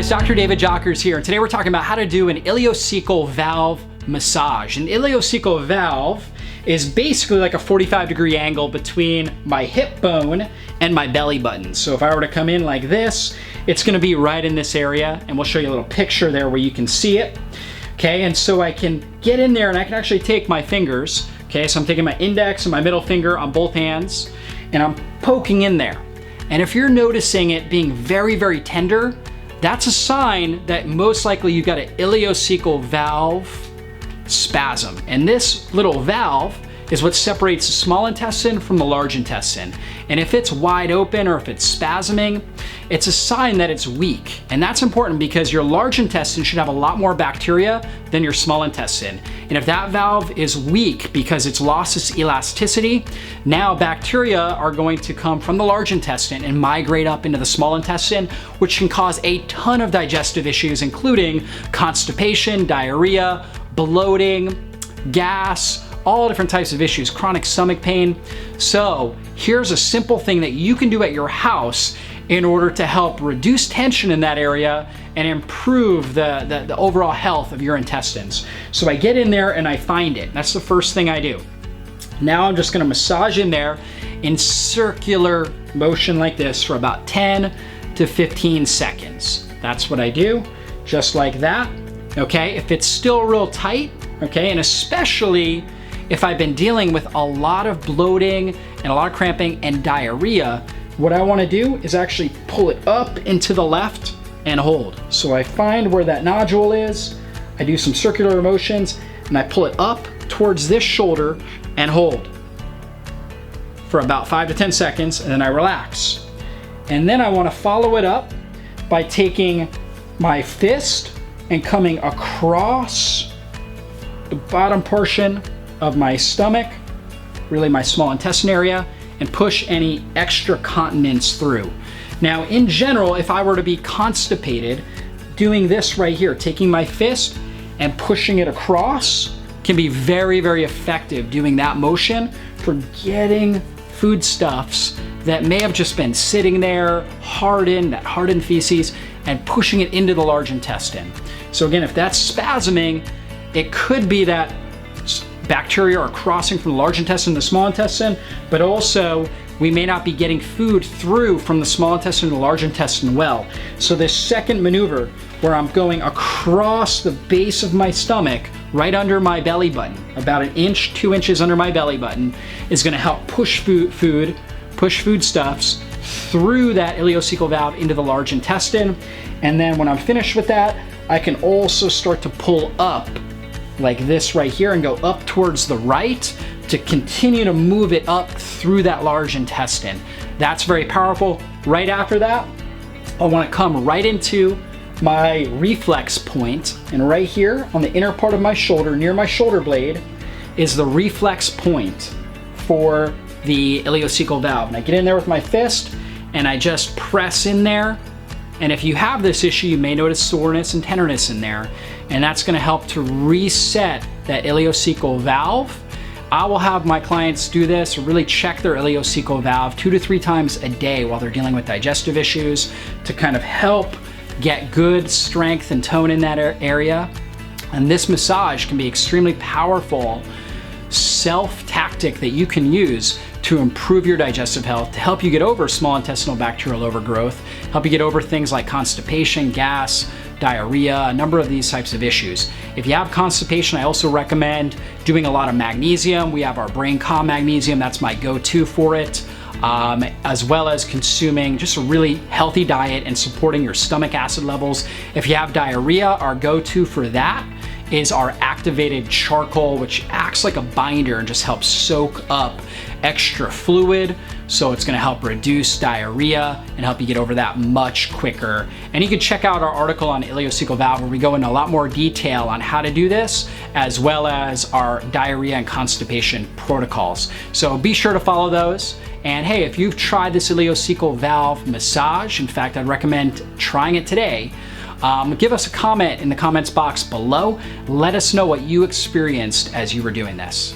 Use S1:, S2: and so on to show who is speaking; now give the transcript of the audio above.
S1: guys, Dr. David Jockers here, and today we're talking about how to do an ileocecal valve massage. An ileocecal valve is basically like a 45-degree angle between my hip bone and my belly button. So if I were to come in like this, it's gonna be right in this area, and we'll show you a little picture there where you can see it. Okay, and so I can get in there and I can actually take my fingers. Okay, so I'm taking my index and my middle finger on both hands, and I'm poking in there. And if you're noticing it being very, very tender, that's a sign that most likely you've got an ileocecal valve spasm. And this little valve is what separates the small intestine from the large intestine. And if it's wide open or if it's spasming, it's a sign that it's weak. And that's important because your large intestine should have a lot more bacteria than your small intestine. And if that valve is weak because it's lost its elasticity, now bacteria are going to come from the large intestine and migrate up into the small intestine, which can cause a ton of digestive issues, including constipation, diarrhea, bloating, gas, all different types of issues, chronic stomach pain. So here's a simple thing that you can do at your house in order to help reduce tension in that area and improve the overall health of your intestines. So I get in there and I find it. That's the first thing I do. Now I'm just gonna massage in there in circular motion like this for about 10 to 15 seconds. That's what I do, just like that. Okay, if it's still real tight, okay, and especially if I've been dealing with a lot of bloating and a lot of cramping and diarrhea, what I wanna do is actually pull it up into the left and hold. So I find where that nodule is, I do some circular motions, and I pull it up towards this shoulder and hold for about 5 to 10 seconds, and then I relax. And then I wanna follow it up by taking my fist and coming across the bottom portion of my stomach, really my small intestine area, and push any extra continence through. Now, in general, if I were to be constipated, doing this right here, taking my fist and pushing it across, can be very, very effective doing that motion for getting foodstuffs that may have just been sitting there, hardened, that hardened feces, and pushing it into the large intestine. So again, if that's spasming, it could be that bacteria are crossing from the large intestine to the small intestine, but also we may not be getting food through from the small intestine to the large intestine well. So this second maneuver, where I'm going across the base of my stomach, right under my belly button, about 1 inch, 2 inches under my belly button, is gonna help push foodstuffs through that ileocecal valve into the large intestine. And then when I'm finished with that, I can also start to pull up like this right here and go up towards the right to continue to move it up through that large intestine. That's very powerful. Right after that, I want to come right into my reflex point, and right here on the inner part of my shoulder, near my shoulder blade, is the reflex point for the ileocecal valve. And I get in there with my fist and I just press in there. And if you have this issue, you may notice soreness and tenderness in there, and that's gonna help to reset that ileocecal valve. I will have my clients do this, or really check their ileocecal valve 2 to 3 times a day while they're dealing with digestive issues to kind of help get good strength and tone in that area. And this massage can be extremely powerful self-tactic that you can use to improve your digestive health, to help you get over small intestinal bacterial overgrowth, help you get over things like constipation, gas, diarrhea, a number of these types of issues. If you have constipation, I also recommend doing a lot of magnesium. We have our Brain Calm magnesium, that's my go-to for it, as well as consuming just a really healthy diet and supporting your stomach acid levels. If you have diarrhea, our go-to for that is our activated charcoal, which acts like a binder and just helps soak up extra fluid. So it's gonna help reduce diarrhea and help you get over that much quicker. And you can check out our article on ileocecal valve where we go into a lot more detail on how to do this, as well as our diarrhea and constipation protocols. So be sure to follow those. And hey, if you've tried this ileocecal valve massage, in fact, I'd recommend trying it today. Give us a comment in the comments box below. Let us know what you experienced as you were doing this.